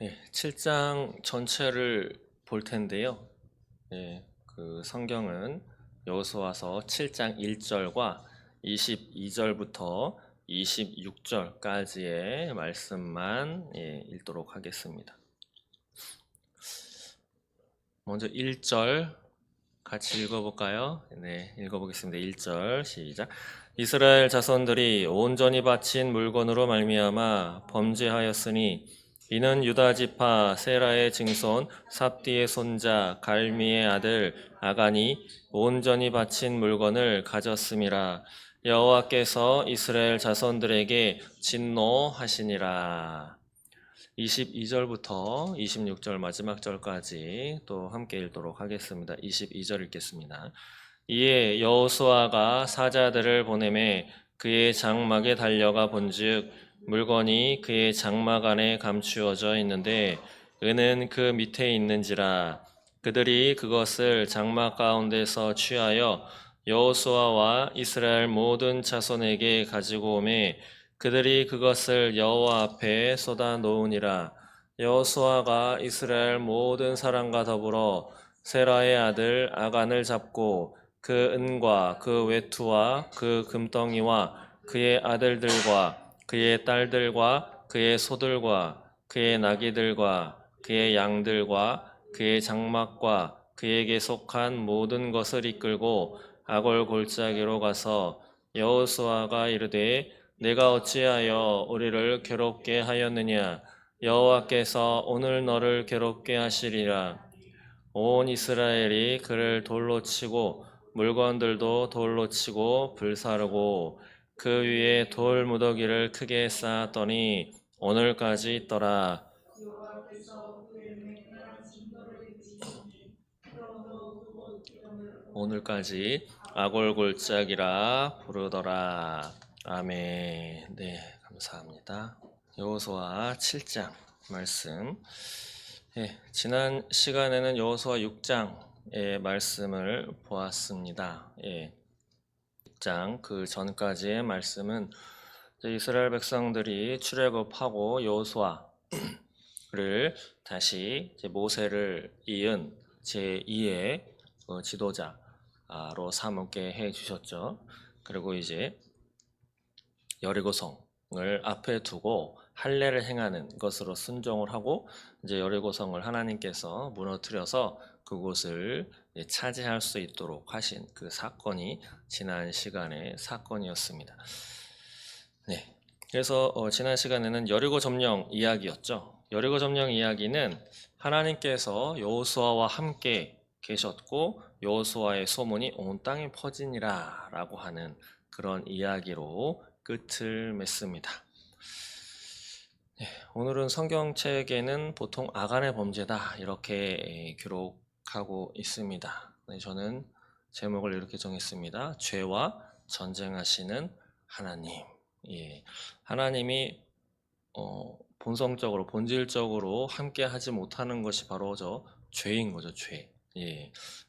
네, 7장 전체를 볼 텐데요. 네, 그 성경은 여호수아서 7장 1절과 22절부터 26절까지의 말씀만 읽도록 하겠습니다. 먼저 1절 같이 읽어볼까요? 네, 읽어보겠습니다. 1절 시작. 이스라엘 자손들이 온전히 바친 물건으로 말미암아 범죄하였으니 이는 유다 지파 세라의 증손 삽디의 손자 갈미의 아들 아간이 온전히 바친 물건을 가졌음이라. 여호와께서 이스라엘 자손들에게 진노하시니라. 22절부터 26절 마지막 절까지 또 함께 읽도록 하겠습니다. 22절 읽겠습니다. 이에 여호수아가 사자들을 보내매 그의 장막에 달려가 본즉 물건이 그의 장막 안에 감추어져 있는데 은은 그 밑에 있는지라. 그들이 그것을 장막 가운데서 취하여 여호수아와 이스라엘 모든 자손에게 가지고 오매 그들이 그것을 여호와 앞에 쏟아 놓으니라. 여호수아가 이스라엘 모든 사람과 더불어 세라의 아들 아간을 잡고 그 은과 그 외투와 그 금덩이와 그의 아들들과 그의 딸들과 그의 소들과 그의 나귀들과 그의 양들과 그의 장막과 그에게 속한 모든 것을 이끌고 아골 골짜기로 가서 여호수아가 이르되 내가 어찌하여 우리를 괴롭게 하였느냐? 여호와께서 오늘 너를 괴롭게 하시리라. 온 이스라엘이 그를 돌로 치고 물건들도 돌로 치고 불사르고 그 위에 돌 무더기를 크게 쌓았더니 오늘까지 있더라. 오늘까지 아골골짜기라 부르더라. 아멘. 네, 감사합니다. 여호수아 7장 말씀. 지난 시간에는 여호수아 6장의 말씀을 보았습니다. 6장 그 전까지의 말씀은 이스라엘 백성들이 출애굽하고 여호수아를 다시 모세를 이은 제2의 지도자로 삼게 해 주셨죠. 그리고 이제 여리고성을 앞에 두고 할례를 행하는 것으로 순종을 하고 이제 여리고성을 하나님께서 무너뜨려서 그곳을 차지할 수 있도록 하신 그 사건이 지난 시간의 사건이었습니다. 네. 그래서 지난 시간에는 여리고 점령 이야기였죠. 여리고 점령 이야기는 하나님께서 여호수아와 함께 계셨고 여호수아의 소문이 온 땅에 퍼지니라라고 하는 그런 이야기로 끝을 맺습니다. 오늘은 성경책에는 보통 아간의 범죄다 이렇게 기록하고 있습니다. 저는 제목을 이렇게 정했습니다. 죄와 전쟁하시는 하나님. 하나님이 본성적으로 본질적으로 함께 하지 못하는 것이 바로 죄인 거죠. 죄.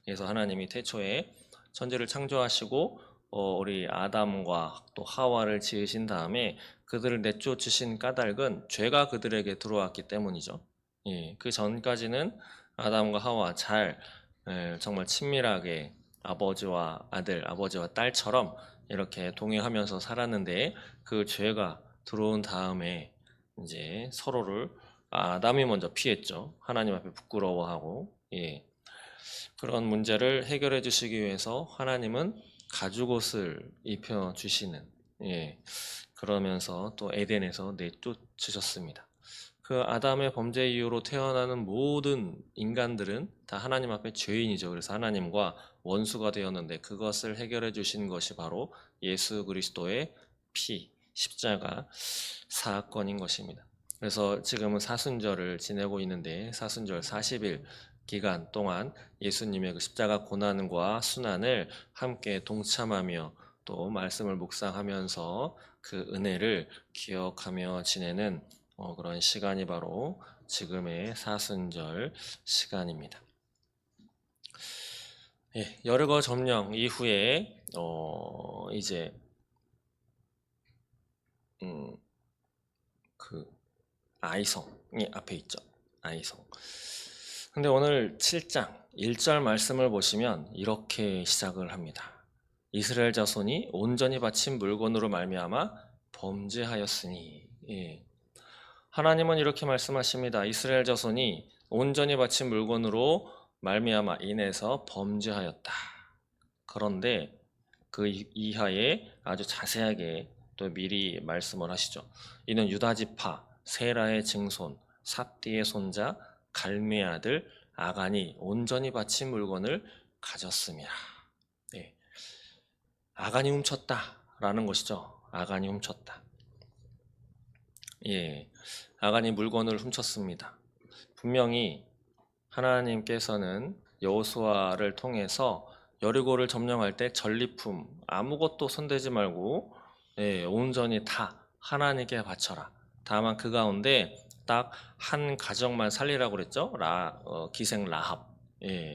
그래서 하나님이 태초에 천지를 창조하시고 우리 아담과 또 하와를 지으신 다음에 그들을 내쫓으신 까닭은 죄가 그들에게 들어왔기 때문이죠. 그 전까지는 아담과 하와 정말 친밀하게 아버지와 아들, 아버지와 딸처럼 이렇게 동행하면서 살았는데 그 죄가 들어온 다음에 이제 서로를 아담이 먼저 피했죠. 하나님 앞에 부끄러워하고 그런 문제를 해결해 주시기 위해서 하나님은 가죽옷을 입혀 주시는 그러면서 또 에덴에서 내쫓으셨습니다. 그 아담의 범죄 이후로 태어나는 모든 인간들은 다 하나님 앞에 죄인이죠. 그래서 하나님과 원수가 되었는데 그것을 해결해 주신 것이 바로 예수 그리스도의 피, 십자가 사건인 것입니다. 그래서 지금은 사순절을 지내고 있는데 사순절 40일 기간 동안 예수님의 그 십자가 고난과 순환을 함께 동참하며 또 말씀을 묵상하면서 그 은혜를 기억하며 지내는 그런 시간이 바로 지금의 사순절 시간입니다. 여리고 점령 이후에 이제 그 아이성이 앞에 있죠. 아이성. 근데 오늘 7장 1절 말씀을 보시면 이렇게 시작을 합니다. 이스라엘 자손이 온전히 바친 물건으로 말미암아 범죄하였으니. 예. 하나님은 이렇게 말씀하십니다. 이스라엘 자손이 온전히 바친 물건으로 말미암아 인해서 범죄하였다. 그런데 그 이하에 아주 자세하게 또 미리 말씀을 하시죠. 이는 유다 지파 세라의 증손 삽디의 손자 갈미의 아들 아간이 온전히 바친 물건을 가졌음이라. 네. 아간이 훔쳤다라는 것이죠. 아간이 훔쳤다. 예, 아간이 물건을 훔쳤습니다. 분명히 하나님께서는 여호수아를 통해서 여리고를 점령할 때 전리품 아무것도 손대지 말고 온전히 다 하나님께 바쳐라. 다만 그 가운데 딱 한 가정만 살리라고 그랬죠. 기생 라합.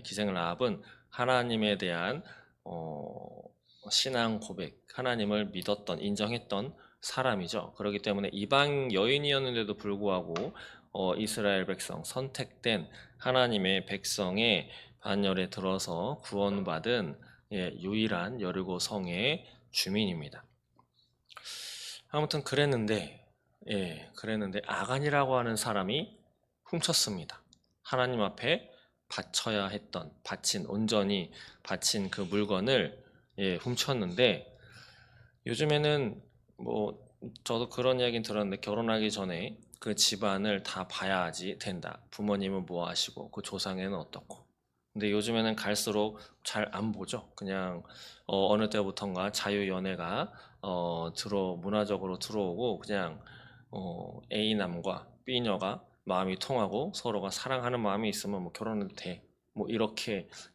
기생 라합은 하나님에 대한 신앙 고백, 하나님을 믿었던, 인정했던 사람이죠. 그렇기 때문에 이방 여인이었는데도 불구하고 이스라엘 백성, 선택된 하나님의 백성의 반열에 들어서 구원받은 유일한 여리고 성의 주민입니다. 아무튼 그랬는데 아간이라고 하는 사람이 훔쳤습니다. 하나님 앞에 바쳐야 했던, 온전히 바친 그 물건을 훔쳤는데, 요즘에는 뭐 저도 그런 이야기는 들었는데, 결혼하기 전에 그 집안을 다 봐야지 된다. 부모님은 뭐 하시고 그 조상에는 어떻고. 근데 요즘에는 갈수록 잘 안 보죠. 그냥 어느 때부턴가 자유연애가 문화적으로 들어오고, 그냥 A남과 B녀가 마음이 통하고 서로가 사랑하는 마음이 있으면 뭐 결혼해도 돼. 뭐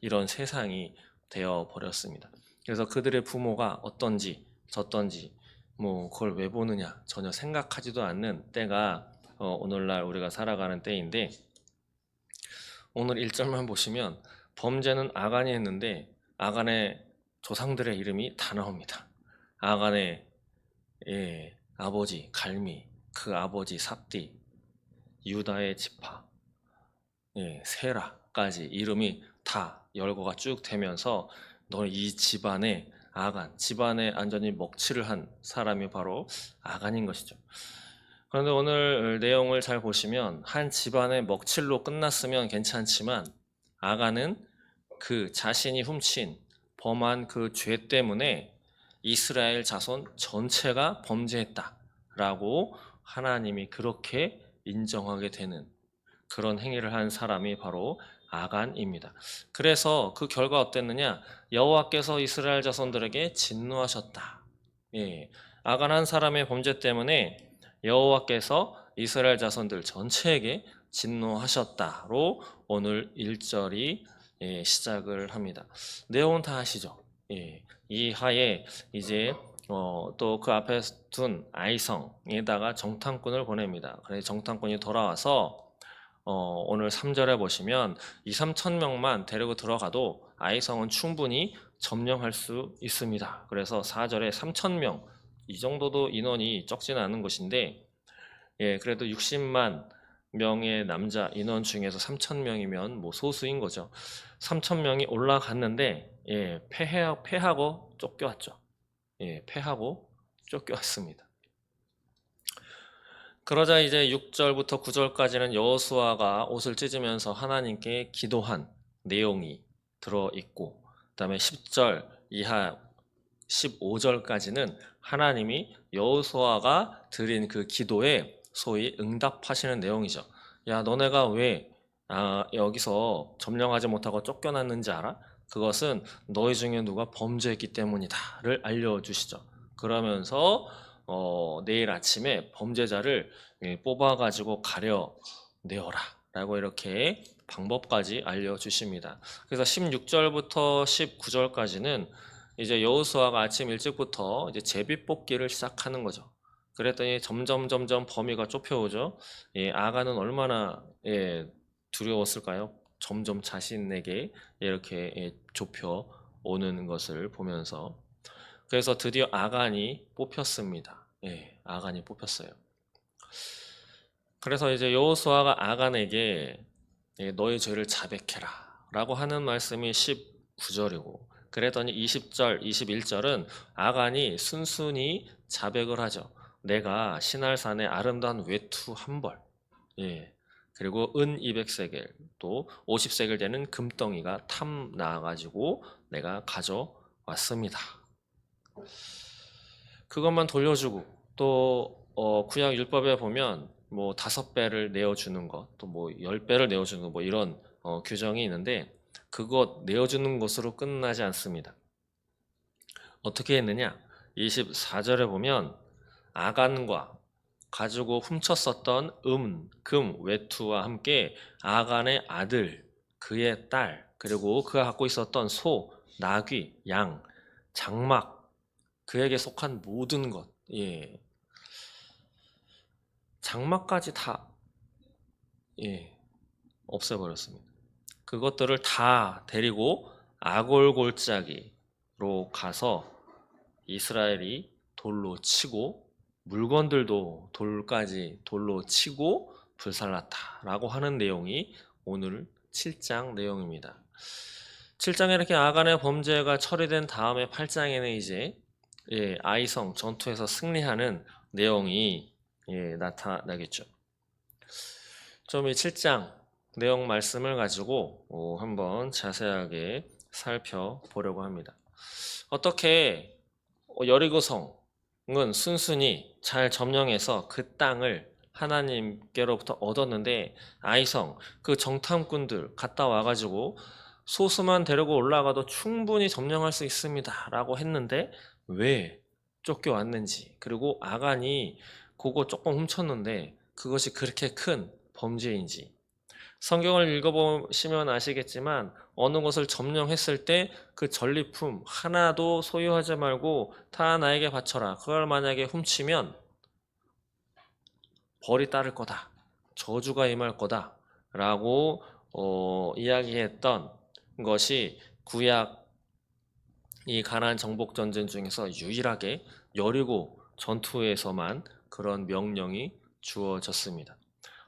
이런 세상이 되어 버렸습니다. 그래서 그들의 부모가 어떤지 저떤지 뭐 그걸 왜 보느냐 전혀 생각하지도 않는 때가 오늘날 우리가 살아가는 때인데, 오늘 1절만 보시면 범죄는 아간이 했는데 아간의 조상들의 이름이 다 나옵니다. 아간의 아버지 갈미, 그 아버지 삽디, 유다의 지파, 세라까지 이름이 다 열거가 쭉 되면서 너 이 집안의 아간, 집안에 완전히 먹칠을 한 사람이 바로 아간인 것이죠. 그런데 오늘 내용을 잘 보시면 한 집안의 먹칠로 끝났으면 괜찮지만, 아간은 그 자신이 훔친 범한 그 죄 때문에 이스라엘 자손 전체가 범죄했다라고 하나님이 그렇게 인정하게 되는 그런 행위를 한 사람이 바로 아간입니다. 그래서 그 결과 어땠느냐? 여호와께서 이스라엘 자손들에게 진노하셨다. 아간 한 사람의 범죄 때문에 여호와께서 이스라엘 자손들 전체에게 진노하셨다로 오늘 1절이 시작을 합니다. 내용은 다 아시죠? 이 하에 이제 또 그 앞에 둔 아이성에다가 정탐꾼을 보냅니다. 그래서 정탐꾼이 돌아와서 오늘 3절에 보시면 2, 3천 명만 데리고 들어가도 아이성은 충분히 점령할 수 있습니다. 그래서 4절에 3천 명, 이 정도도 인원이 적지는 않은 것인데, 그래도 60만 명의 남자 인원 중에서 3천 명이면 뭐 소수인 거죠. 3천 명이 올라갔는데 패하고 쫓겨왔죠. 패하고 쫓겨왔습니다. 그러자 이제 6절부터 9절까지는 여호수아가 옷을 찢으면서 하나님께 기도한 내용이 들어있고, 그 다음에 10절 이하 15절까지는 하나님이 여호수아가 드린 그 기도에 소위 응답하시는 내용이죠. 야, 너네가 왜 여기서 점령하지 못하고 쫓겨났는지 알아? 그것은 너희 중에 누가 범죄했기 때문이다를 알려주시죠. 그러면서 내일 아침에 범죄자를 뽑아가지고 가려내어라 라고 이렇게 방법까지 알려주십니다. 그래서 16절부터 19절까지는 이제 여호수아가 아침 일찍부터 이제 제비 뽑기를 시작하는 거죠. 그랬더니 점점 범위가 좁혀오죠. 아간은 얼마나 두려웠을까요? 점점 자신에게 이렇게 좁혀 오는 것을 보면서, 그래서 드디어 아간이 뽑혔습니다. 아간이 뽑혔어요. 그래서 이제 여호수아가 아간에게 너의 죄를 자백해라 라고 하는 말씀이 19절이고, 그랬더니 20절, 21절은 아간이 순순히 자백을 하죠. 내가 시날산의 아름다운 외투 한 벌, 예, 그리고 은 200세겔, 또 50세겔 되는 금덩이가 탐 나가지고 내가 가져왔습니다. 그것만 돌려주고, 또 구약 율법에 보면 뭐 5배를 내어주는 것, 또 뭐 10배를 내어주는 것, 뭐 이런 규정이 있는데, 그것 내어주는 것으로 끝나지 않습니다. 어떻게 했느냐? 24절에 보면 아간과 가지고 훔쳤었던 금, 외투와 함께 아간의 아들, 그의 딸, 그리고 그가 갖고 있었던 소, 나귀, 양, 장막, 그에게 속한 모든 것, 예, 장막까지 다, 예, 없애버렸습니다. 그것들을 다 데리고 아골골짜기로 가서 이스라엘이 돌로 치고, 물건들도 돌로 치고 불살랐다라고 하는 내용이 오늘 7장 내용입니다. 7장에 이렇게 아간의 범죄가 처리된 다음에 8장에는 이제 아이성 전투에서 승리하는 내용이 나타나겠죠. 좀 이 7장 내용 말씀을 가지고 한번 자세하게 살펴보려고 합니다. 어떻게 여리고성은 순순히 잘 점령해서 그 땅을 하나님께로부터 얻었는데, 아이성 그 정탐꾼들 갔다 와가지고 소수만 데리고 올라가도 충분히 점령할 수 있습니다 라고 했는데 왜 쫓겨왔는지, 그리고 아간이 그거 조금 훔쳤는데 그것이 그렇게 큰 범죄인지, 성경을 읽어보시면 아시겠지만 어느 것을 점령했을 때 그 전리품 하나도 소유하지 말고 다 나에게 바쳐라. 그걸 만약에 훔치면 벌이 따를 거다. 저주가 임할 거다. 라고 이야기했던 것이 구약 이 가나안 정복 전쟁 중에서 유일하게 여리고 전투에서만 그런 명령이 주어졌습니다.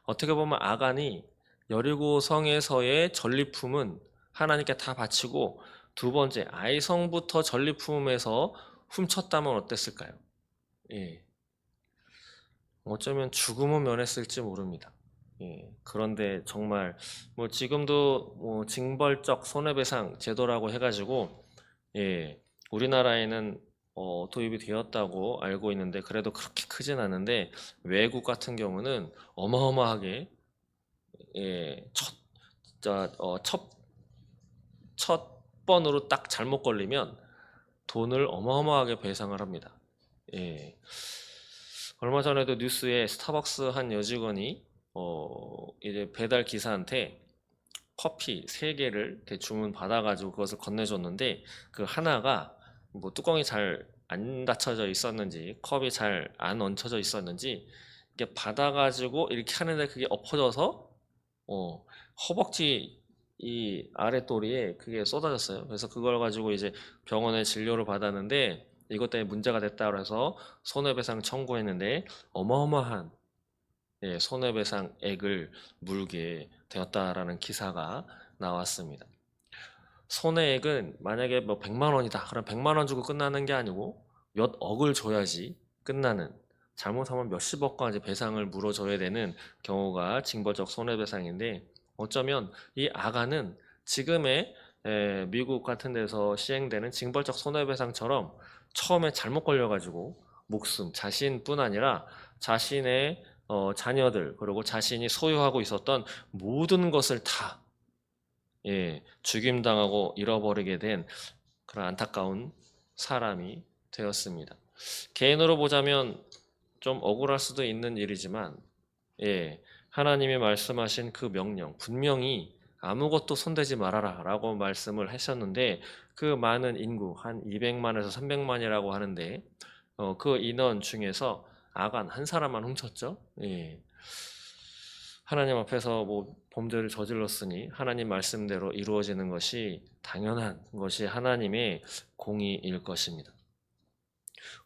어떻게 보면 아간이 여리고 성에서의 전리품은 하나님께 다 바치고, 두 번째 아이성부터 전리품에서 훔쳤다면 어땠을까요? 예, 어쩌면 죽음은 면했을지 모릅니다. 예, 그런데 정말 뭐 지금도 뭐 징벌적 손해배상 제도라고 해가지고 우리나라에는 도입이 되었다고 알고 있는데, 그래도 그렇게 크진 않은데 외국 같은 경우는 어마어마하게 첫 번으로 딱 잘못 걸리면 돈을 어마어마하게 배상을 합니다. 예. 얼마 전에도 뉴스에 스타벅스 한 여직원이 이제 배달 기사한테 커피 3개를 주문 받아가지고 그것을 건네줬는데, 그 하나가 뭐 뚜껑이 잘 안 닫혀져 있었는지 컵이 잘 안 얹혀져 있었는지 이게 받아가지고 이렇게 하는데 그게 엎어져서 허벅지 이 아랫도리에 그게 쏟아졌어요. 그래서 그걸 가지고 이제 병원에 진료를 받았는데 이것 때문에 문제가 됐다고 해서 손해배상 청구했는데 어마어마한 손해배상액을 물게 되었다라는 기사가 나왔습니다. 손해액은 만약에 뭐 100만 원이다. 그럼 100만 원 주고 끝나는 게 아니고 몇 억을 줘야지 끝나는, 잘못하면 몇십억까지 배상을 물어줘야 되는 경우가 징벌적 손해배상인데, 어쩌면 이 아간은 지금의 미국 같은 데서 시행되는 징벌적 손해배상처럼 처음에 잘못 걸려가지고 목숨, 자신뿐 아니라 자신의 자녀들, 그리고 자신이 소유하고 있었던 모든 것을 다 죽임당하고 잃어버리게 된 그런 안타까운 사람이 되었습니다. 개인으로 보자면 좀 억울할 수도 있는 일이지만, 하나님이 말씀하신 그 명령, 분명히 아무것도 손대지 말아라 라고 말씀을 하셨는데, 그 많은 인구, 한 200만에서 300만이라고 하는데 그 인원 중에서 아간 한 사람만 훔쳤죠. 하나님 앞에서 뭐 범죄를 저질렀으니 하나님 말씀대로 이루어지는 것이 당연한 것이 하나님의 공의일 것입니다.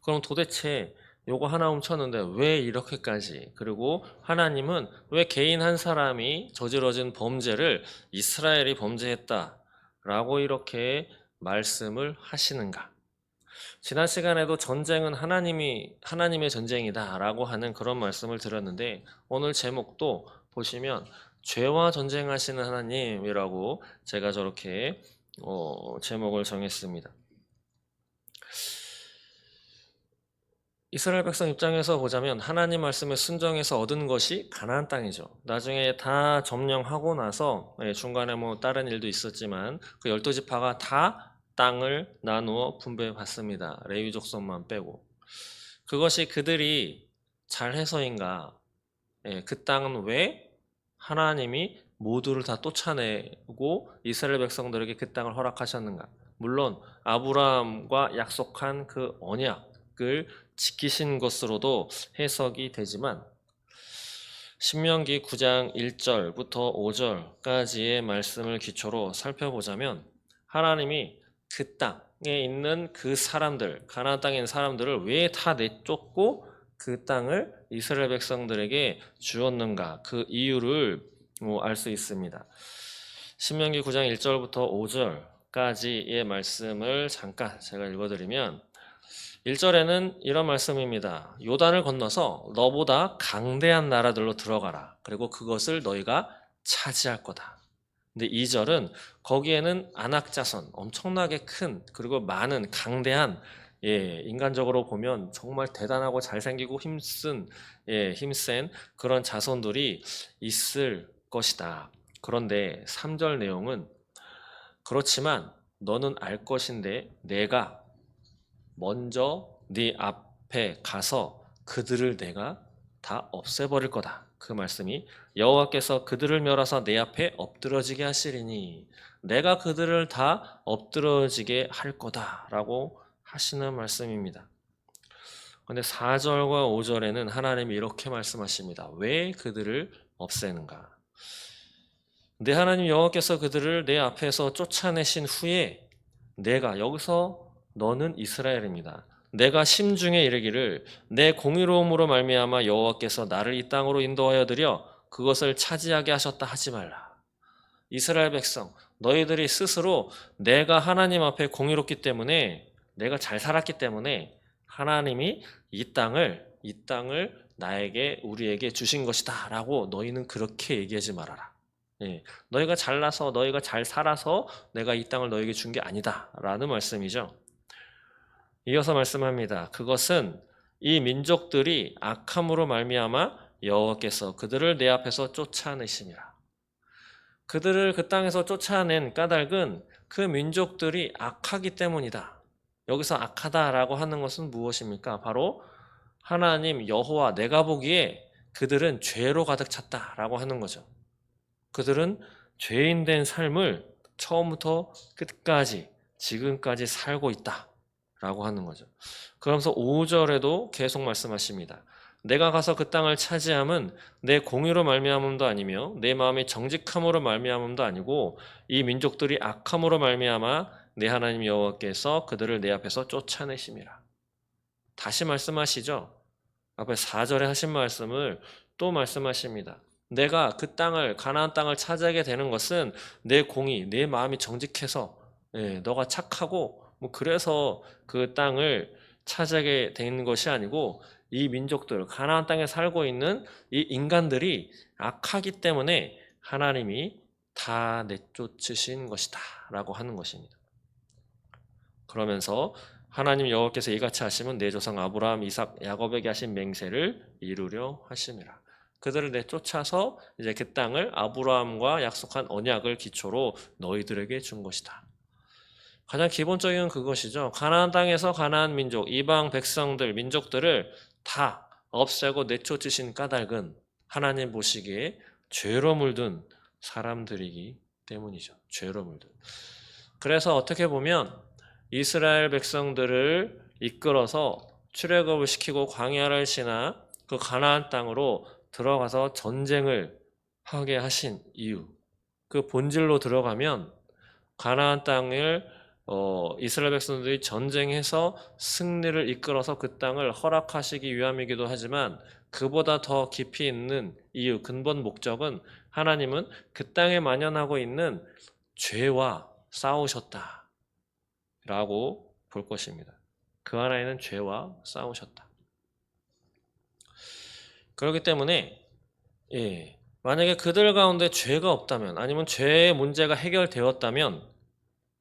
그럼 도대체 요거 하나 훔쳤는데 왜 이렇게까지? 그리고 하나님은 왜 개인 한 사람이 저지러진 범죄를 이스라엘이 범죄했다라고 이렇게 말씀을 하시는가? 지난 시간에도 전쟁은 하나님의 전쟁이다라고 하는 그런 말씀을 드렸는데 오늘 제목도 보시면 죄와 전쟁하시는 하나님이라고 제가 저렇게 제목을 정했습니다. 이스라엘 백성 입장에서 보자면 하나님 말씀에 순종해서 얻은 것이 가나안 땅이죠. 나중에 다 점령하고 나서 중간에 뭐 다른 일도 있었지만 그 12지파가 다 땅을 나누어 분배받습니다. 레위 족속만 빼고. 그것이 그들이 잘해서인가? 그 땅은 왜 하나님이 모두를 다 쫓아내고 이스라엘 백성들에게 그 땅을 허락하셨는가? 물론 아브라함과 약속한 그 언약을 지키신 것으로도 해석이 되지만 신명기 9장 1절부터 5절까지의 말씀을 기초로 살펴보자면 하나님이 그 땅에 있는 그 사람들, 가나안 땅에 있는 사람들을 왜 다 내쫓고 그 땅을 이스라엘 백성들에게 주었는가? 그 이유를 알 수 있습니다. 신명기 9장 1절부터 5절까지의 말씀을 잠깐 제가 읽어드리면 1절에는 이런 말씀입니다. 요단을 건너서 너보다 강대한 나라들로 들어가라. 그리고 그것을 너희가 차지할 거다. 근데 2절은 거기에는 안악자손, 엄청나게 큰 그리고 많은 강대한 인간적으로 보면 정말 대단하고 잘생기고 힘센 그런 자손들이 있을 것이다. 그런데 3절 내용은 그렇지만 너는 알 것인데 내가 먼저 네 앞에 가서 그들을 내가 다 없애버릴 거다. 그 말씀이 여호와께서 그들을 멸하사 내 앞에 엎드러지게 하시리니 내가 그들을 다 엎드러지게 할 거다라고 하시는 말씀입니다. 그런데 4절과 5절에는 하나님이 이렇게 말씀하십니다. 왜 그들을 없애는가? 내 하나님 여호와께서 그들을 내 앞에서 쫓아내신 후에 내가 여기서 너는 이스라엘입니다. 내가 심중에 이르기를 내 공의로움으로 말미암아 여호와께서 나를 이 땅으로 인도하여 드려 그것을 차지하게 하셨다 하지 말라. 이스라엘 백성 너희들이 스스로 내가 하나님 앞에 공의롭기 때문에 내가 잘 살았기 때문에 하나님이 이 땅을 나에게 우리에게 주신 것이다 라고 너희는 그렇게 얘기하지 말아라. 너희가 잘나서 너희가 잘 살아서 내가 이 땅을 너희에게 준 게 아니다 라는 말씀이죠. 이어서 말씀합니다. 그것은 이 민족들이 악함으로 말미암아 여호와께서 그들을 내 앞에서 쫓아내심이라. 그들을 그 땅에서 쫓아낸 까닭은 그 민족들이 악하기 때문이다. 여기서 악하다라고 하는 것은 무엇입니까? 바로 하나님 여호와 내가 보기에 그들은 죄로 가득 찼다라고 하는 거죠. 그들은 죄인 된 삶을 처음부터 끝까지 지금까지 살고 있다 라고 하는 거죠. 그러면서 5절에도 계속 말씀하십니다. 내가 가서 그 땅을 차지함은 내 공의로 말미암음도 아니며 내 마음이 정직함으로 말미암음도 아니고 이 민족들이 악함으로 말미암아 내 하나님 여호와께서 그들을 내 앞에서 쫓아내심이라. 다시 말씀하시죠. 앞에 4절에 하신 말씀을 또 말씀하십니다. 내가 그 땅을 가나안 땅을 차지하게 되는 것은 내 공의, 내 마음이 정직해서 너가 착하고 그래서 그 땅을 차지하게 되는 것이 아니고 이 민족들, 가나안 땅에 살고 있는 이 인간들이 악하기 때문에 하나님이 다 내쫓으신 것이다 라고 하는 것입니다. 그러면서 하나님 여호와께서 이같이 하시면 내 조상 아브라함, 이삭, 야곱에게 하신 맹세를 이루려 하심이라. 그들을 내쫓아서 이제 그 땅을 아브라함과 약속한 언약을 기초로 너희들에게 준 것이다. 가장 기본적인 그것이죠. 가나안 땅에서 가나안 민족, 이방 백성들, 민족들을 다 없애고 내쫓으신 까닭은 하나님 보시기에 죄로 물든 사람들이기 때문이죠. 죄로 물든. 그래서 어떻게 보면 이스라엘 백성들을 이끌어서 출애굽을 시키고 광야를 지나 그 가나안 땅으로 들어가서 전쟁을 하게 하신 이유, 그 본질로 들어가면 가나안 땅을 이스라엘 백성들이 전쟁해서 승리를 이끌어서 그 땅을 허락하시기 위함이기도 하지만 그보다 더 깊이 있는 이유, 근본 목적은 하나님은 그 땅에 만연하고 있는 죄와 싸우셨다라고 볼 것입니다. 그 안에는 죄와 싸우셨다. 그렇기 때문에 만약에 그들 가운데 죄가 없다면 아니면 죄의 문제가 해결되었다면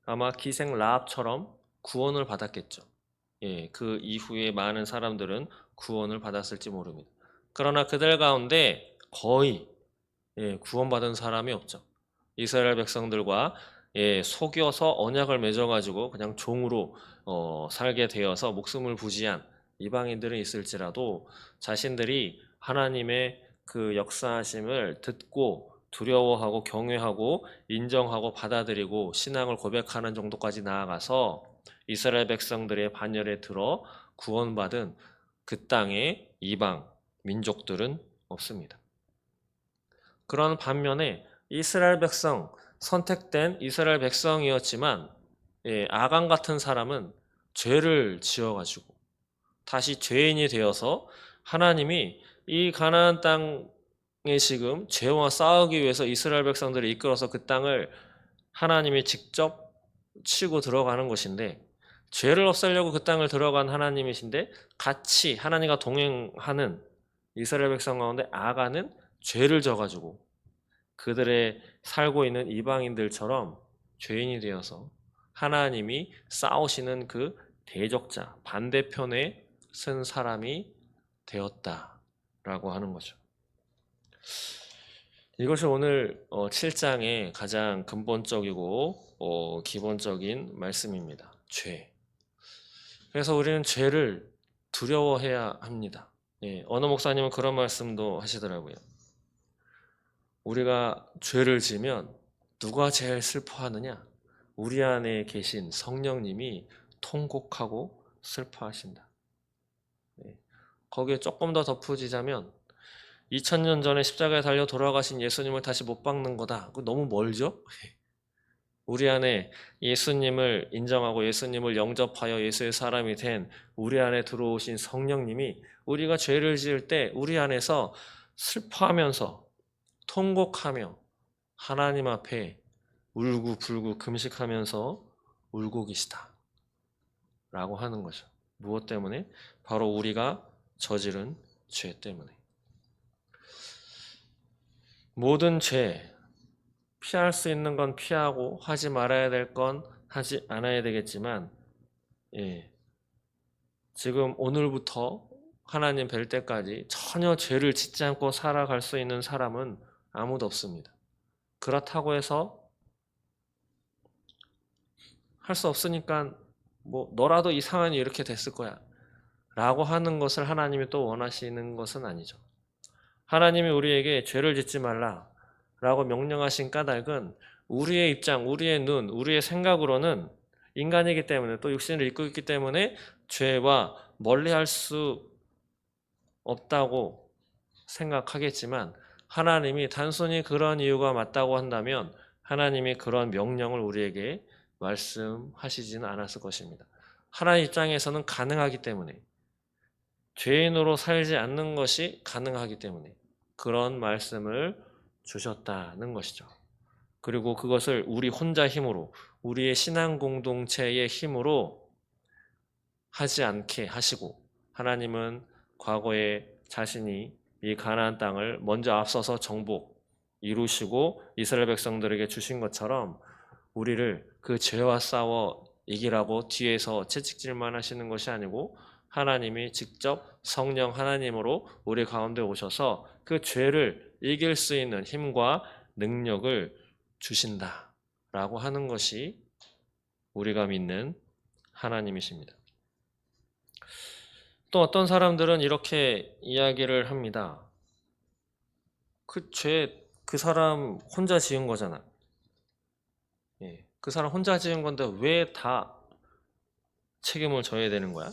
아마 기생 라합처럼 구원을 받았겠죠. 그 이후에 많은 사람들은 구원을 받았을지 모릅니다. 그러나 그들 가운데 거의 구원받은 사람이 없죠. 이스라엘 백성들과 속여서 언약을 맺어가지고 그냥 종으로 살게 되어서 목숨을 부지한 이방인들은 있을지라도 자신들이 하나님의 그 역사하심을 듣고 두려워하고 경외하고 인정하고 받아들이고 신앙을 고백하는 정도까지 나아가서 이스라엘 백성들의 반열에 들어 구원받은 그 땅의 이방 민족들은 없습니다. 그런 반면에 이스라엘 백성, 선택된 이스라엘 백성이었지만 아간 같은 사람은 죄를 지어가지고 다시 죄인이 되어서 하나님이 이 가나안 땅에 지금 죄와 싸우기 위해서 이스라엘 백성들을 이끌어서 그 땅을 하나님이 직접 치고 들어가는 것인데 죄를 없애려고 그 땅을 들어간 하나님이신데 같이 하나님과 동행하는 이스라엘 백성 가운데 아간은 죄를 져가지고 그들의 살고 있는 이방인들처럼 죄인이 되어서 하나님이 싸우시는 그 대적자 반대편에 쓴 사람이 되었다라고 하는 거죠. 이것이 오늘 7장의 가장 근본적이고 기본적인 말씀입니다. 죄. 그래서 우리는 죄를 두려워해야 합니다. 어느 목사님은 그런 말씀도 하시더라고요. 우리가 죄를 지면 누가 제일 슬퍼하느냐? 우리 안에 계신 성령님이 통곡하고 슬퍼하신다. 거기에 조금 더 덧붙이자면 2000년 전에 십자가에 달려 돌아가신 예수님을 다시 못 박는 거다. 그거 너무 멀죠? 우리 안에 예수님을 인정하고 예수님을 영접하여 예수의 사람이 된 우리 안에 들어오신 성령님이 우리가 죄를 지을 때 우리 안에서 슬퍼하면서 통곡하며 하나님 앞에 울고불고 금식하면서 울고 계시다 라고 하는 거죠. 무엇 때문에? 바로 우리가 저지른 죄 때문에. 모든 죄, 피할 수 있는 건 피하고 하지 말아야 될 건 하지 않아야 되겠지만 지금 오늘부터 하나님 뵐 때까지 전혀 죄를 짓지 않고 살아갈 수 있는 사람은 아무도 없습니다. 그렇다고 해서 할 수 없으니까 뭐 너라도 이상하니 이렇게 됐을 거야 라고 하는 것을 하나님이 또 원하시는 것은 아니죠. 하나님이 우리에게 죄를 짓지 말라 라고 명령하신 까닭은 우리의 입장, 우리의 눈, 우리의 생각으로는 인간이기 때문에 또 육신을 입고 있기 때문에 죄와 멀리할 수 없다고 생각하겠지만 하나님이 단순히 그런 이유가 맞다고 한다면 하나님이 그런 명령을 우리에게 말씀하시지는 않았을 것입니다. 하나님 입장에서는 가능하기 때문에 죄인으로 살지 않는 것이 가능하기 때문에 그런 말씀을 주셨다는 것이죠. 그리고 그것을 우리 혼자 힘으로 우리의 신앙 공동체의 힘으로 하지 않게 하시고 하나님은 과거에 자신이 이 가나안 땅을 먼저 앞서서 정복 이루시고 이스라엘 백성들에게 주신 것처럼 우리를 그 죄와 싸워 이기라고 뒤에서 채찍질만 하시는 것이 아니고 하나님이 직접 성령 하나님으로 우리 가운데 오셔서 그 죄를 이길 수 있는 힘과 능력을 주신다라고 하는 것이 우리가 믿는 하나님이십니다. 또 어떤 사람들은 이렇게 이야기를 합니다. 그 죄, 그 사람 혼자 지은 거잖아. 그 사람 혼자 지은 건데 왜 다 책임을 져야 되는 거야?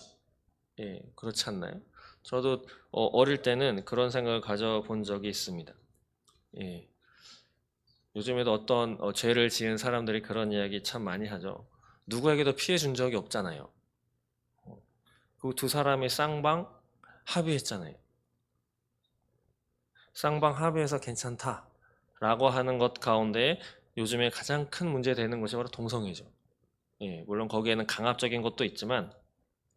그렇지 않나요? 저도 어릴 때는 그런 생각을 가져본 적이 있습니다. 요즘에도 어떤 죄를 지은 사람들이 그런 이야기 참 많이 하죠. 누구에게도 피해 준 적이 없잖아요. 그 두 사람이 쌍방 합의했잖아요. 쌍방 합의해서 괜찮다라고 하는 것 가운데 요즘에 가장 큰 문제되는 것이 바로 동성애죠. 예, 물론 거기에는 강압적인 것도 있지만,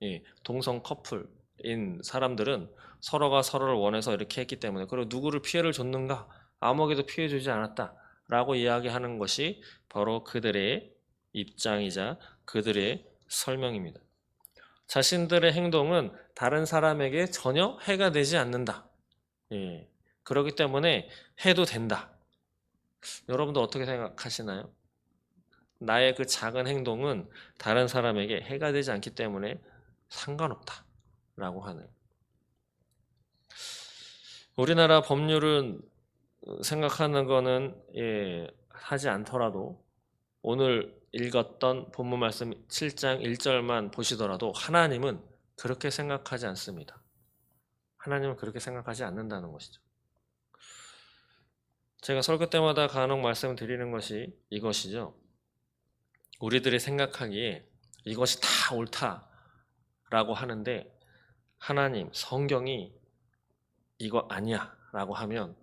예, 동성 커플인 사람들은 서로가 서로를 원해서 이렇게 했기 때문에, 그리고 누구를 피해를 줬는가? 아무에게도 피해 주지 않았다라고 이야기하는 것이 바로 그들의 입장이자 그들의 설명입니다. 자신들의 행동은 다른 사람에게 전혀 해가 되지 않는다. 예, 그렇기 때문에 해도 된다. 여러분도 어떻게 생각하시나요? 나의 그 작은 행동은 다른 사람에게 해가 되지 않기 때문에 상관없다. 라고 하는. 우리나라 법률은 생각하는 거는, 예, 하지 않더라도 오늘 읽었던 본문 말씀 7장 1절만 보시더라도 하나님은 그렇게 생각하지 않습니다. 하나님은 그렇게 생각하지 않는다는 것이죠. 제가 설교 때마다 간혹 말씀드리는 것이 이것이죠. 우리들이 생각하기에 이것이 다 옳다라고 하는데 하나님, 성경이 이거 아니야 라고 하면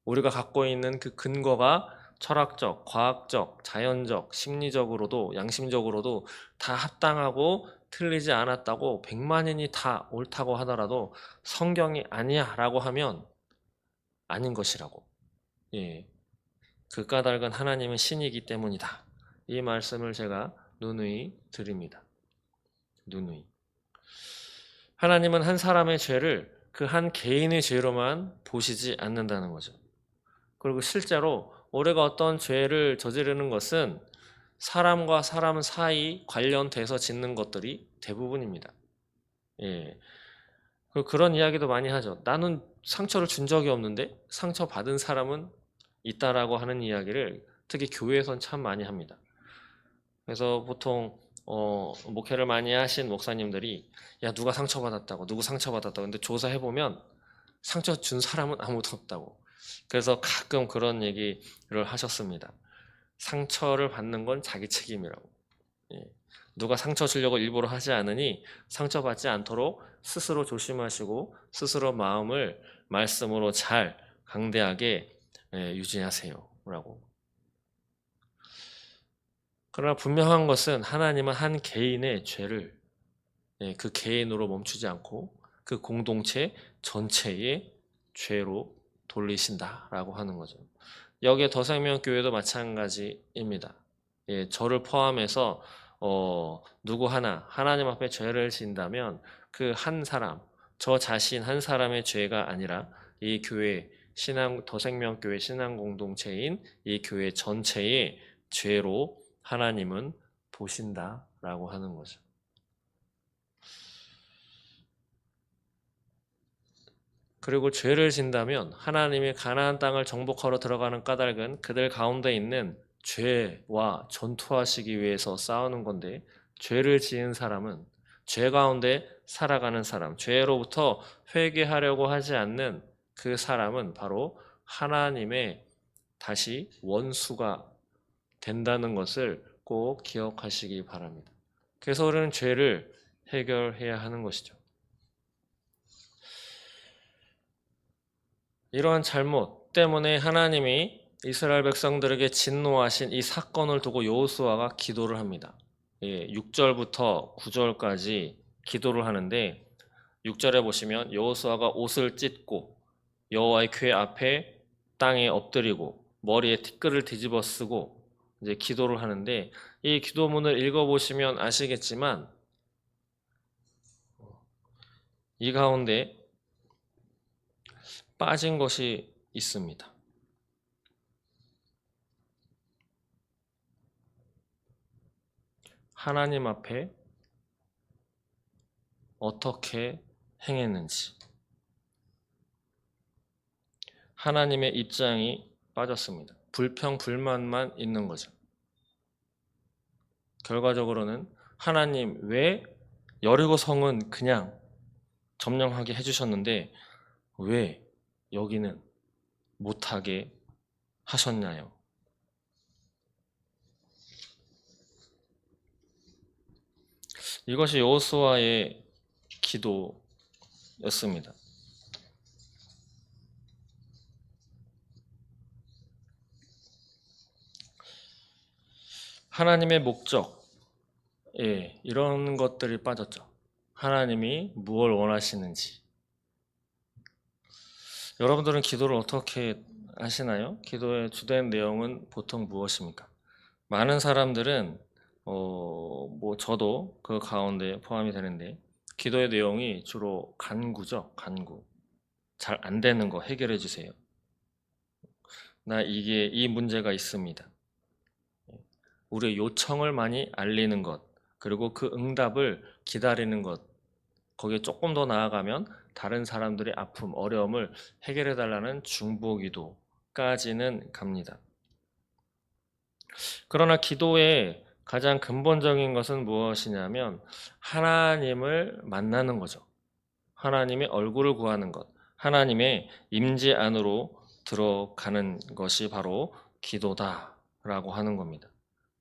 우리가 갖고 있는 그 근거가 철학적, 과학적, 자연적, 심리적으로도 양심적으로도 다 합당하고 틀리지 않았다고 백만인이 다 옳다고 하더라도 성경이 아니야 라고 하면 아닌 것이라고. 예, 그 까닭은 하나님은 신이기 때문이다. 이 말씀을 제가 누누이 드립니다. 누누이. 하나님은 한 사람의 죄를 그 한 개인의 죄로만 보시지 않는다는 거죠. 그리고 실제로 우리가 어떤 죄를 저지르는 것은 사람과 사람 사이 관련돼서 짓는 것들이 대부분입니다. 예. 그런 이야기도 많이 하죠. 나는 상처를 준 적이 없는데 상처받은 사람은 있다라고 하는 이야기를 특히 교회에선 참 많이 합니다. 그래서 보통 목회를 많이 하신 목사님들이 야 누가 상처받았다고 누구 상처받았다고 근데 조사해보면 상처 준 사람은 아무도 없다고. 그래서 가끔 그런 얘기를 하셨습니다. 상처를 받는 건 자기 책임이라고. 예. 누가 상처 주려고 일부러 하지 않으니 상처받지 않도록 스스로 조심하시고 스스로 마음을 말씀으로 잘 강대하게 유지하세요 라고. 그러나 분명한 것은 하나님은 한 개인의 죄를 그 개인으로 멈추지 않고 그 공동체 전체의 죄로 돌리신다라고 하는 거죠. 여기에 더생명교회도 마찬가지입니다. 예, 저를 포함해서 누구 하나 하나님 앞에 죄를 진다면 그 한 사람, 저 자신 한 사람의 죄가 아니라 이 교회 신앙 더생명교회 신앙 공동체인 이 교회 전체의 죄로 하나님은 보신다라고 하는 거죠. 그리고 죄를 진다면 하나님이 가나안 땅을 정복하러 들어가는 까닭은 그들 가운데 있는 죄와 전투하시기 위해서 싸우는 건데, 죄를 지은 사람은 죄 가운데 살아가는 사람, 죄로부터 회개하려고 하지 않는 그 사람은 바로 하나님의 다시 원수가 된다는 것을 꼭 기억하시기 바랍니다. 그래서 우리는 죄를 해결해야 하는 것이죠. 이러한 잘못 때문에 하나님이 이스라엘 백성들에게 진노하신 이 사건을 두고 여호수아가 기도를 합니다. 6절부터 9절까지 기도를 하는데 6절에 보시면 여호수아가 옷을 찢고 여호와의 궤 앞에 땅에 엎드리고 머리에 티끌을 뒤집어 쓰고 이제 기도를 하는데, 이 기도문을 읽어보시면 아시겠지만 이 가운데 빠진 것이 있습니다. 하나님 앞에 어떻게 행했는지, 하나님의 입장이 빠졌습니다. 불평, 불만만 있는 거죠. 결과적으로는 하나님 왜 여리고 성은 그냥 점령하게 해주셨는데 왜 여기는 못하게 하셨나요? 이것이 여호수아의 기도였습니다. 하나님의 목적, 이런 것들이 빠졌죠. 하나님이 무엇을 원하시는지. 여러분들은 기도를 어떻게 하시나요? 기도의 주된 내용은 보통 무엇입니까? 많은 사람들은 뭐 저도 그 가운데 포함이 되는데 기도의 내용이 주로 간구죠. 간구. 잘 안 되는 거 해결해 주세요. 나 이 문제가 있습니다. 우리의 요청을 많이 알리는 것, 그리고 그 응답을 기다리는 것, 거기에 조금 더 나아가면 다른 사람들의 아픔, 어려움을 해결해 달라는 중보기도까지는 갑니다. 그러나 기도의 가장 근본적인 것은 무엇이냐면 하나님을 만나는 거죠. 하나님의 얼굴을 구하는 것, 하나님의 임재 안으로 들어가는 것이 바로 기도다라고 하는 겁니다.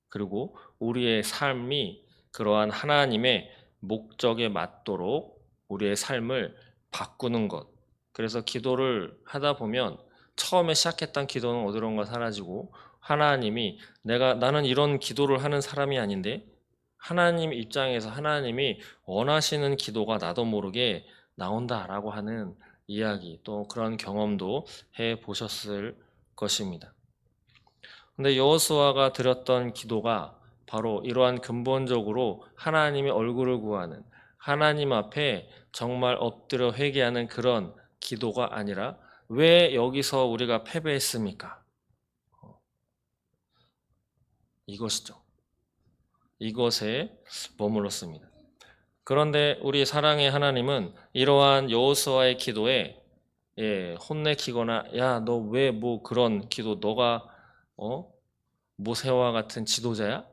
그리고 우리의 삶이 그러한 하나님의 목적에 맞도록 우리의 삶을 바꾸는 것. 그래서 기도를 하다 보면 처음에 시작했던 기도는 어디론가 사라지고 하나님이 나는 이런 기도를 하는 사람이 아닌데 하나님 입장에서 하나님이 원하시는 기도가 나도 모르게 나온다라고 하는 이야기, 또 그런 경험도 해 보셨을 것입니다. 근데 여호수아가 드렸던 기도가 바로 이러한 근본적으로 하나님의 얼굴을 구하는, 하나님 앞에 정말 엎드려 회개하는 그런 기도가 아니라 왜 여기서 우리가 패배했습니까? 이것이죠. 이것에 머물렀습니다. 그런데 우리 사랑의 하나님은 이러한 여호수아의 기도에 혼내키거나 야, 너 왜 뭐 그런 기도, 너가 모세와 같은 지도자야?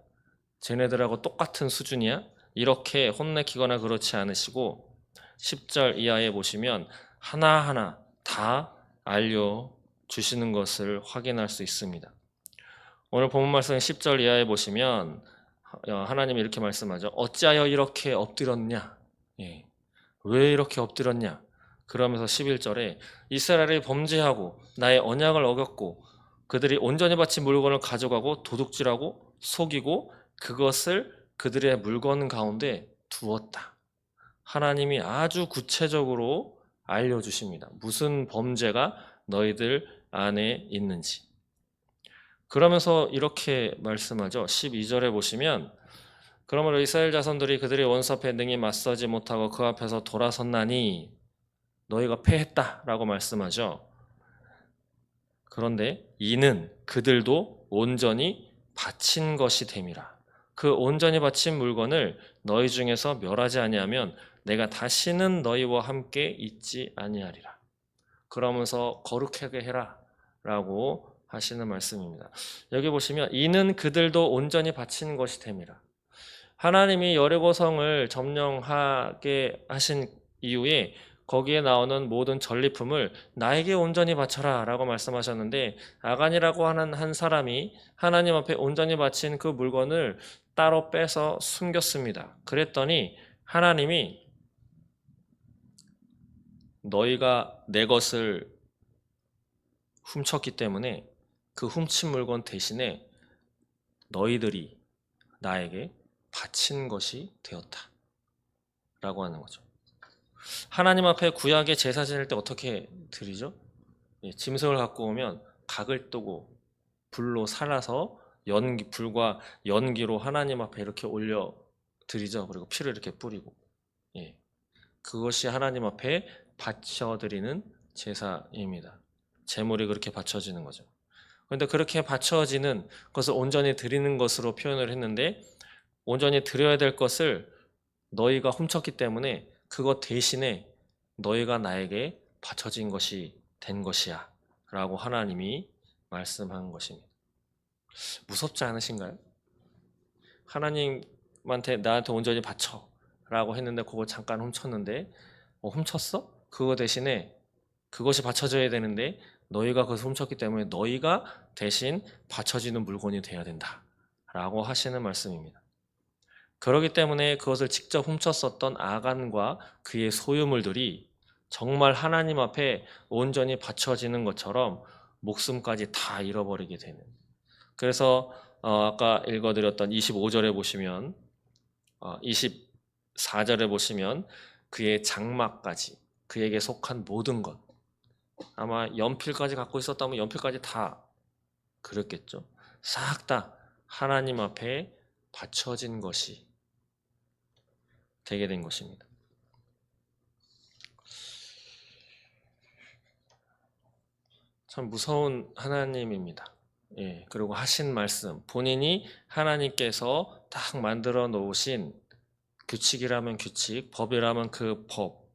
쟤네들하고 똑같은 수준이야? 이렇게 혼내키거나 그렇지 않으시고 10절 이하에 보시면 하나하나 다 알려주시는 것을 확인할 수 있습니다. 오늘 본문 말씀 10절 이하에 보시면 하나님이 이렇게 말씀하죠. 어찌하여 이렇게 엎드렸냐? 왜 이렇게 엎드렸냐? 그러면서 11절에 이스라엘이 범죄하고 나의 언약을 어겼고 그들이 온전히 바친 물건을 가져가고 도둑질하고 속이고 그것을 그들의 물건 가운데 두었다. 하나님이 아주 구체적으로 알려주십니다. 무슨 범죄가 너희들 안에 있는지. 그러면서 이렇게 말씀하죠. 12절에 보시면 그러므로 이스라엘 자손들이 그들의 원수 앞에 능히 맞서지 못하고 그 앞에서 돌아섰나니 너희가 패했다라고 말씀하죠. 그런데 이는 그들도 온전히 바친 것이 됨이라. 그 온전히 바친 물건을 너희 중에서 멸하지 아니하면 내가 다시는 너희와 함께 있지 아니하리라. 그러면서 거룩하게 해라 라고 하시는 말씀입니다. 여기 보시면 이는 그들도 온전히 바친 것이 됨이라. 하나님이 여리고성을 점령하게 하신 이후에 거기에 나오는 모든 전리품을 나에게 온전히 바쳐라 라고 말씀하셨는데 아간이라고 하는 한 사람이 하나님 앞에 온전히 바친 그 물건을 따로 빼서 숨겼습니다. 그랬더니 하나님이 너희가 내 것을 훔쳤기 때문에 그 훔친 물건 대신에 너희들이 나에게 바친 것이 되었다 라고 하는 거죠. 하나님 앞에 구약의 제사 지낼 때 어떻게 드리죠? 짐승을 갖고 오면 각을 뜨고 불로 살아서 불과 연기로 하나님 앞에 이렇게 올려 드리죠. 그리고 피를 이렇게 뿌리고 그것이 하나님 앞에 바쳐드리는 제사입니다. 제물이 그렇게 바쳐지는 거죠. 그런데 그렇게 바쳐지는 것을 온전히 드리는 것으로 표현을 했는데 온전히 드려야 될 것을 너희가 훔쳤기 때문에 그것 대신에 너희가 나에게 바쳐진 것이 된 것이야 라고 하나님이 말씀한 것입니다. 무섭지 않으신가요? 하나님한테 나한테 온전히 바쳐 라고 했는데 그거 잠깐 훔쳤는데 훔쳤어? 그거 대신에 그것이 바쳐져야 되는데 너희가 그것을 훔쳤기 때문에 너희가 대신 바쳐지는 물건이 되어야 된다 라고 하시는 말씀입니다. 그렇기 때문에 그것을 직접 훔쳤었던 아간과 그의 소유물들이 정말 하나님 앞에 온전히 바쳐지는 것처럼 목숨까지 다 잃어버리게 되는. 그래서 아까 읽어드렸던 25절에 보시면 24절에 보시면 그의 장막까지 그에게 속한 모든 것, 아마 연필까지 갖고 있었다면 연필까지 다 그랬겠죠. 싹 다 하나님 앞에 바쳐진 것이 되게 된 것입니다. 참 무서운 하나님입니다. 예, 그리고 하신 말씀, 본인이 하나님께서 딱 만들어 놓으신 규칙이라면 규칙, 법이라면 그 법,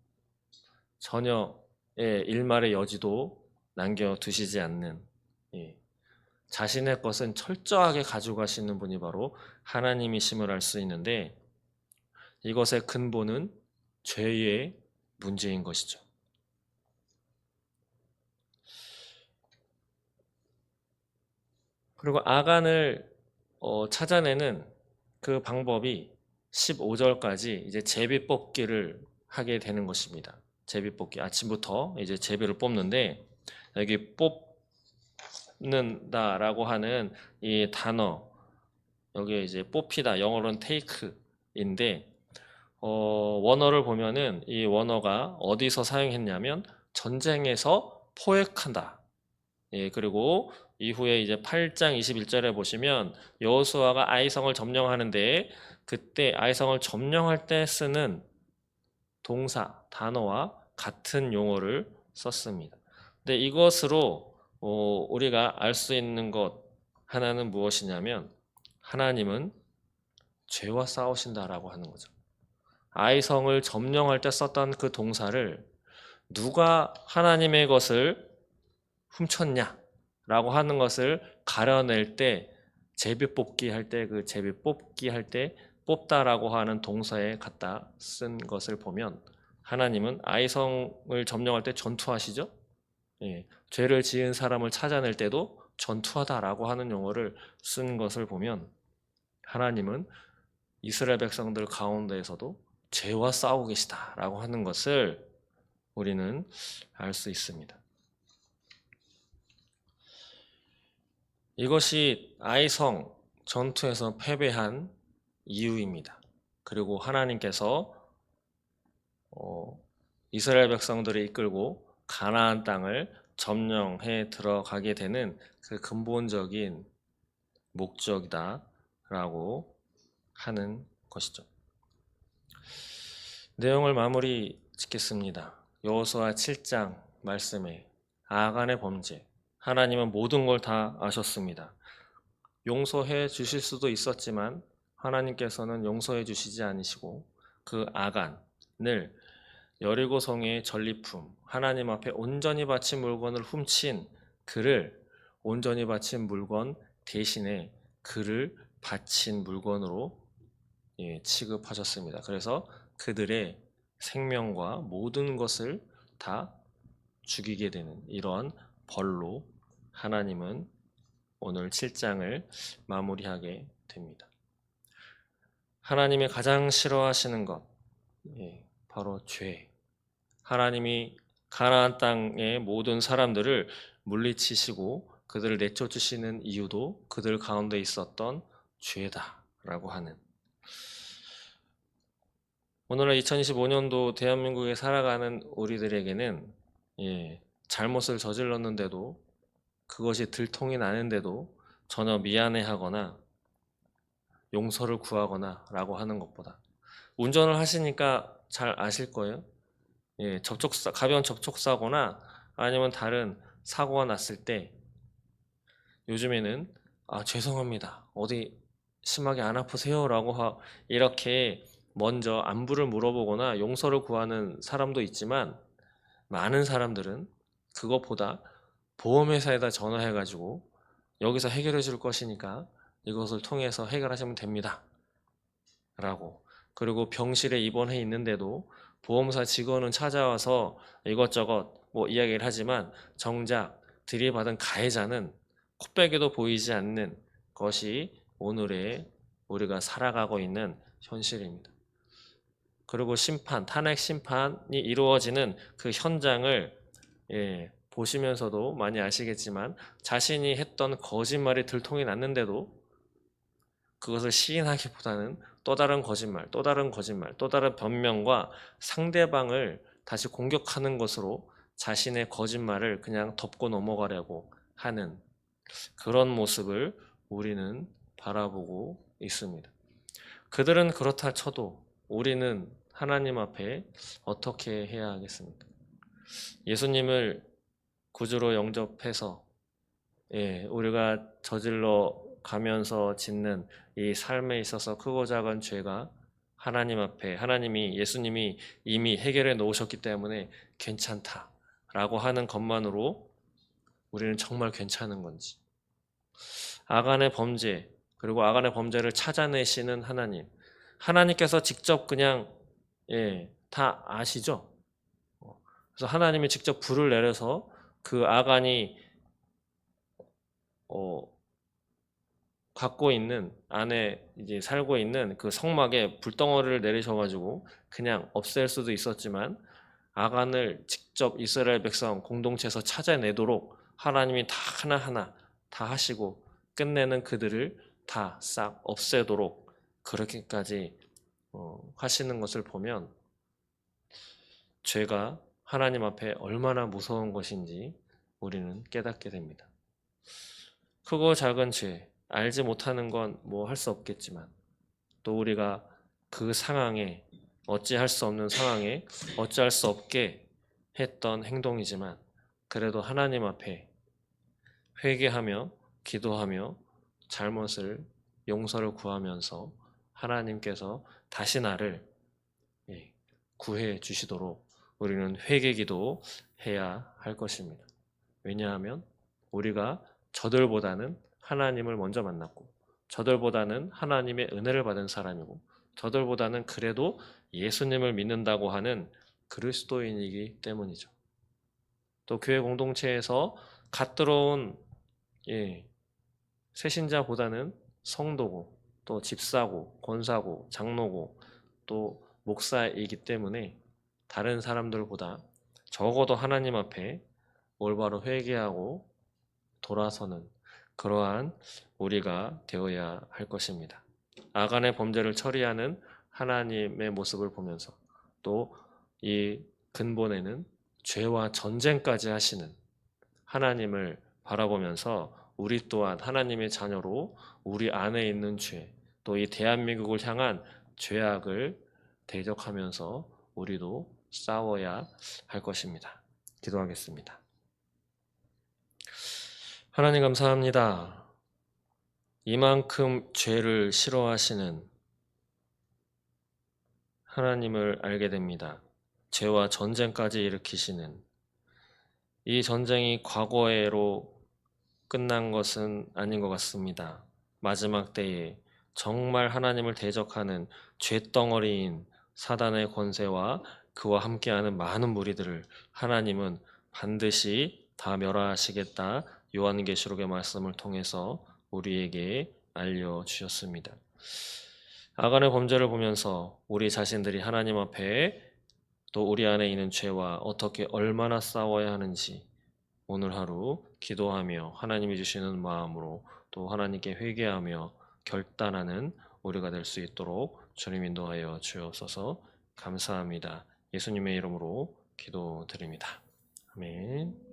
전혀 일말의 여지도 남겨두시지 않는, 예, 자신의 것은 철저하게 가져가시는 분이 바로 하나님이심을 알 수 있는데, 이것의 근본은 죄의 문제인 것이죠. 그리고 아간을 찾아내는 그 방법이 15절까지 이제 제비 뽑기를 하게 되는 것입니다. 제비 뽑기. 아침부터 이제 제비를 뽑는데, 여기 뽑는다라고 하는 이 단어, 여기에 이제 뽑히다, 영어로는 take인데, 원어를 보면은 이 원어가 어디서 사용했냐면 전쟁에서 포획한다. 예, 그리고 이후에 이제 8장 21절에 보시면 여호수아가 아이성을 점령하는데, 그때 아이성을 점령할 때 쓰는 동사, 단어와 같은 용어를 썼습니다. 근데 이것으로 우리가 알 수 있는 것 하나는 무엇이냐면, 하나님은 죄와 싸우신다라고 하는 거죠. 아이성을 점령할 때 썼던 그 동사를 누가 하나님의 것을 훔쳤냐라고 하는 것을 가려낼 때, 제비 뽑기 할 때, 그 제비 뽑기 할 때 뽑다라고 하는 동사에 갖다 쓴 것을 보면, 하나님은 아이성을 점령할 때 전투하시죠. 예, 죄를 지은 사람을 찾아낼 때도 전투하다라고 하는 용어를 쓴 것을 보면, 하나님은 이스라엘 백성들 가운데에서도 죄와 싸우고 계시다라고 하는 것을 우리는 알 수 있습니다. 이것이 아이성 전투에서 패배한 이유입니다. 그리고 하나님께서 이스라엘 백성들을 이끌고 가나안 땅을 점령해 들어가게 되는 그 근본적인 목적이다라고 하는 것이죠. 내용을 마무리 짓겠습니다. 여호수아 7장 말씀에 아간의 범죄, 하나님은 모든 걸 다 아셨습니다. 용서해 주실 수도 있었지만 하나님께서는 용서해 주시지 않으시고, 그 아간을 여리고성의 전리품, 하나님 앞에 온전히 바친 물건을 훔친 그를 온전히 바친 물건 대신에 그를 바친 물건으로 취급하셨습니다. 그래서 그들의 생명과 모든 것을 다 죽이게 되는 이러한 벌로 하나님은 오늘 7장을 마무리하게 됩니다. 하나님이 가장 싫어하시는 것, 바로 죄. 하나님이 가나안 땅의 모든 사람들을 물리치시고 그들을 내쫓으시는 이유도 그들 가운데 있었던 죄다라고 하는, 오늘날 2025년도 대한민국에 살아가는 우리들에게는 잘못을 저질렀는데도, 그것이 들통이 나는데도 전혀 미안해하거나 용서를 구하거나 라고 하는 것보다, 운전을 하시니까 잘 아실 거예요. 가벼운 접촉사고나 아니면 다른 사고가 났을 때 요즘에는 죄송합니다, 어디 심하게 안 아프세요? 라고 이렇게 먼저 안부를 물어보거나 용서를 구하는 사람도 있지만, 많은 사람들은 그것보다 보험회사에다 전화해가지고 여기서 해결해 줄 것이니까 이것을 통해서 해결하시면 됩니다 라고, 그리고 병실에 입원해 있는데도 보험사 직원은 찾아와서 이것저것 이야기를 하지만 정작 들이받은 가해자는 코빼기도 보이지 않는 것이 오늘의 우리가 살아가고 있는 현실입니다. 그리고 심판, 탄핵 심판이 이루어지는 그 현장을 보시면서도 많이 아시겠지만 자신이 했던 거짓말이 들통이 났는데도 그것을 시인하기보다는 또 다른 거짓말, 또 다른 거짓말, 또 다른 변명과 상대방을 다시 공격하는 것으로 자신의 거짓말을 그냥 덮고 넘어가려고 하는 그런 모습을 우리는 바라보고 있습니다. 그들은 그렇다 쳐도 우리는 하나님 앞에 어떻게 해야 하겠습니까? 예수님을 구주로 영접해서 우리가 저질러 가면서 짓는 이 삶에 있어서 크고 작은 죄가 하나님 앞에 예수님이 이미 해결해 놓으셨기 때문에 괜찮다라고 하는 것만으로 우리는 정말 괜찮은 건지, 아간의 범죄 그리고 아간의 범죄를 찾아내시는 하나님께서 직접 그냥 다 아시죠? 그래서 하나님이 직접 불을 내려서 그 아간이 갖고 있는 안에 이제 살고 있는 그 성막에 불덩어리를 내리셔가지고 그냥 없앨 수도 있었지만 아간을 직접 이스라엘 백성 공동체에서 찾아내도록 하나님이 다 하나하나 다 하시고 끝내는 그들을 다 싹 없애도록 그렇게까지 하시는 것을 보면 죄가 하나님 앞에 얼마나 무서운 것인지 우리는 깨닫게 됩니다. 크고 작은 죄, 알지 못하는 건 뭐 할 수 없겠지만 또 우리가 그 상황에 어찌할 수 없는 상황에 어찌할 수 없게 했던 행동이지만 그래도 하나님 앞에 회개하며 기도하며 잘못을 용서를 구하면서 하나님께서 다시 나를 구해 주시도록 우리는 회개기도 해야 할 것입니다. 왜냐하면 우리가 저들보다는 하나님을 먼저 만났고 저들보다는 하나님의 은혜를 받은 사람이고 저들보다는 그래도 예수님을 믿는다고 하는 그리스도인이기 때문이죠. 또 교회 공동체에서 갓 들어온 새신자보다는 성도고 또 집사고 권사고 장로고 또 목사이기 때문에 다른 사람들보다 적어도 하나님 앞에 올바로 회개하고 돌아서는 그러한 우리가 되어야 할 것입니다. 아간의 범죄를 처리하는 하나님의 모습을 보면서 또 이 근본에는 죄와 전쟁까지 하시는 하나님을 바라보면서 우리 또한 하나님의 자녀로 우리 안에 있는 죄, 또 이 대한민국을 향한 죄악을 대적하면서 우리도 싸워야 할 것입니다. 기도하겠습니다. 하나님 감사합니다. 이만큼 죄를 싫어하시는 하나님을 알게 됩니다. 죄와 전쟁까지 일으키시는 이 전쟁이 과거에로 끝난 것은 아닌 것 같습니다. 마지막 때에 정말 하나님을 대적하는 죄덩어리인 사단의 권세와 그와 함께하는 많은 무리들을 하나님은 반드시 다 멸하시겠다. 요한계시록의 말씀을 통해서 우리에게 알려주셨습니다. 아간의 범죄를 보면서 우리 자신들이 하나님 앞에 또 우리 안에 있는 죄와 어떻게 얼마나 싸워야 하는지 오늘 하루 기도하며 하나님이 주시는 마음으로 또 하나님께 회개하며 결단하는 우리가 될 수 있도록 주님 인도하여 주옵소서. 감사합니다. 예수님의 이름으로 기도드립니다. 아멘.